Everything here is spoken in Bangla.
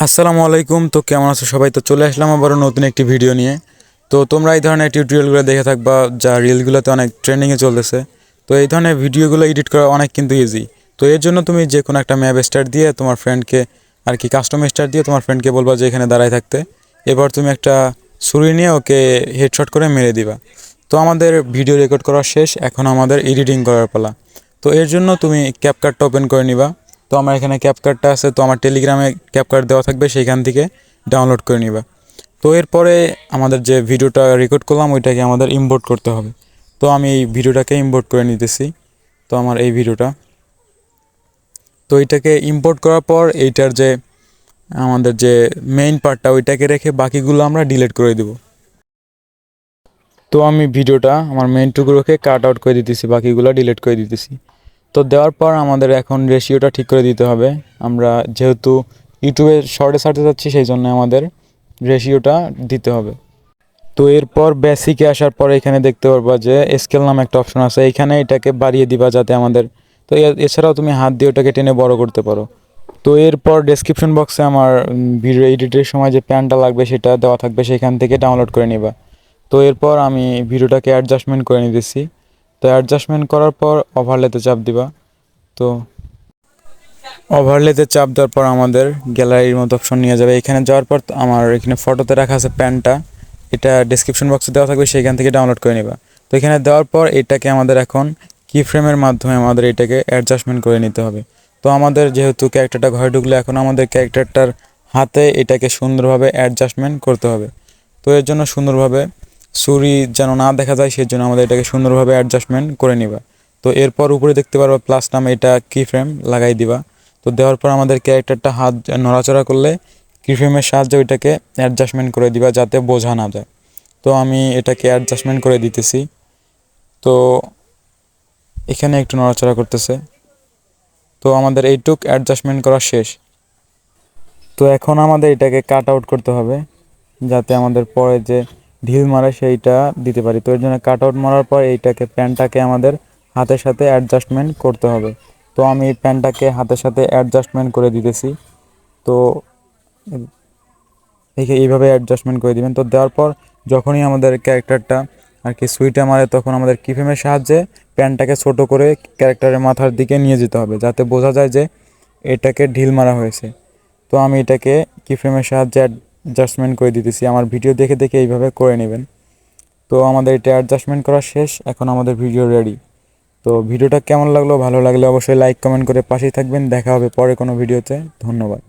আসসালামু আলাইকুম। তো কেমন আছো সবাই? তো চলে আসলাম আবারও নতুন একটি ভিডিও নিয়ে। তো তোমরা এই ধরনের টিউটোরিয়ালগুলো দেখে থাকবা, যা রিলগুলোতে অনেক ট্রেন্ডিংয়ে চলতেছে। তো এই ধরনের ভিডিওগুলো এডিট করা অনেক কিন্তু ইজি। তো এর জন্য তুমি যে কোনো একটা ম্যাপ স্টার দিয়ে তোমার ফ্রেন্ডকে আর কি কাস্টম স্টার দিয়ে তোমার ফ্রেন্ডকে বলবা যে এখানে দাঁড়ায় থাকতে। এবার তুমি একটা ছুরি নিয়ে ওকে হেডশট করে মেরে দিবা। তো আমাদের ভিডিও রেকর্ড করা শেষ, এখন আমাদের এডিটিং করার পালা। তো এর জন্য তুমি ক্যাপকাটটা ওপেন করে নিবা। তো আমার এখানে ক্যাপকাটটা আছে, তো আমার টেলিগ্রামে ক্যাপকাট দেওয়া থাকবে, সেইখান থেকে ডাউনলোড করে নিবা। তো এরপরে আমাদের যে ভিডিওটা রেকর্ড করলাম ওইটাকে আমাদের ইম্পোর্ট করতে হবে। তো আমি এই ভিডিওটাকে ইম্পোর্ট করে নিতেছি। তো আমার এই ভিডিওটা, তো এইটাকে ইম্পোর্ট করার পর এইটার যে আমাদের যে মেইন পার্টটা ওইটাকে রেখে বাকিগুলো আমরা ডিলিট করে দেব। তো আমি ভিডিওটা আমার মেইন টুকরোকে কাট আউট করে দিতেছি, বাকিগুলো ডিলিট করে দিতেছি। তো দেওয়ার পর আমাদের এখন রেশিওটা ঠিক করে দিতে হবে। আমরা যেহেতু ইউটিউবে শর্টে ছাড়তে যাচ্ছি, সেই জন্য আমাদের রেশিওটা দিতে হবে। তো এরপর বেসিকে আসার পর এখানে দেখতে পারবা যে স্কেল নামে একটা অপশন আছে, এখানে এটাকে বাড়িয়ে দিবা যাতে আমাদের, তো এছাড়াও তুমি হাত দিয়ে ওটাকে টেনে বড় করতে পারো। তো এরপর ডেসক্রিপশন বক্সে আমার ভিডিও এডিটের সময় যে প্যানটা লাগবে সেটা দেওয়া থাকবে, সেখান থেকে ডাউনলোড করে নিবা। তো এরপর আমি ভিডিওটাকে অ্যাডজাস্টমেন্ট করে নিতেছি। তো অ্যাডজাস্টমেন্ট করার পর ওভারলেতে চাপ দিবা। তো ওভারলেতে চাপ দেওয়ার পর আমাদের গ্যালারির মতো অপশন নিয়ে যাবে। এখানে যাওয়ার পর আমার এখানে ফটোতে রাখা আছে প্যানটা, এটা ডেসক্রিপশন বক্সে দেওয়া থাকবে, সেইখান থেকে ডাউনলোড করে নেবা। তো এখানে দেওয়ার পর এটাকে আমাদের এখন কি ফ্রেমের মাধ্যমে আমাদের এটাকে অ্যাডজাস্টমেন্ট করে নিতে হবে। তো আমাদের যেহেতু ক্যারেক্টারটা ঘরে ঢুকলে, এখন আমাদের ক্যারেক্টারটার হাতে এটাকে সুন্দরভাবে অ্যাডজাস্টমেন্ট করতে হবে। তো এর জন্য সুন্দরভাবে ছুরি যেন না দেখা যায়, সেই জন্য আমাদের এটাকে সুন্দরভাবে অ্যাডজাস্টমেন্ট করে নিবা। তো এরপর উপরে দেখতে পারবা প্লাস নামে, এটা কি ফ্রেম লাগাই দিবা। তো দেওয়ার পর আমাদের ক্যারেক্টারটা হাত নড়াচড়া করলে কিফ্রেমের সাহায্যে ওইটাকে অ্যাডজাস্টমেন্ট করে দিবা যাতে বোঝা না যায়। তো আমি এটাকে অ্যাডজাস্টমেন্ট করে দিতেছি। তো এখানে একটু নড়াচড়া করতেছে। তো আমাদের এইটুক অ্যাডজাস্টমেন্ট করা শেষ। তো এখন আমাদের এটাকে কাট আউট করতে হবে যাতে আমাদের পরে যে ঢিল মারে সেইটা দিতে পারি। তো এর জন্য কাট আউট মারার পর এইটাকে প্যানটাকে আমাদের হাতের সাথে অ্যাডজাস্টমেন্ট করতে হবে। তো আমি এই প্যানটাকে হাতের সাথে অ্যাডজাস্টমেন্ট করে দিতেছি। তো এইভাবে অ্যাডজাস্টমেন্ট করে দিবেন। তো দেওয়ার পর যখনই আমাদের ক্যারেক্টারটা আর কি সুইটে মারে, তখন আমাদের কিফ্রেমের সাহায্যে প্যানটাকে ছোট করে ক্যারেক্টারের মাথার দিকে নিয়ে যেতে হবে যাতে বোঝা যায় যে এটাকে ঢিল মারা হয়েছে। তো আমি এটাকে কিফ্রেমের সাহায্যে অ্যাডজাস্টমেন্ট করে দিতেছি। আমার ভিডিও দেখে দেখে এইভাবে করে নেবেন। তো আমাদের এটা অ্যাডজাস্টমেন্ট করা শেষ, এখন আমাদের ভিডিও রেডি। তো ভিডিওটা কেমন লাগলো? ভালো লাগলে অবশ্যই লাইক কমেন্ট করে পাশেই থাকবেন। দেখা হবে পরে কোনো ভিডিওতে। ধন্যবাদ।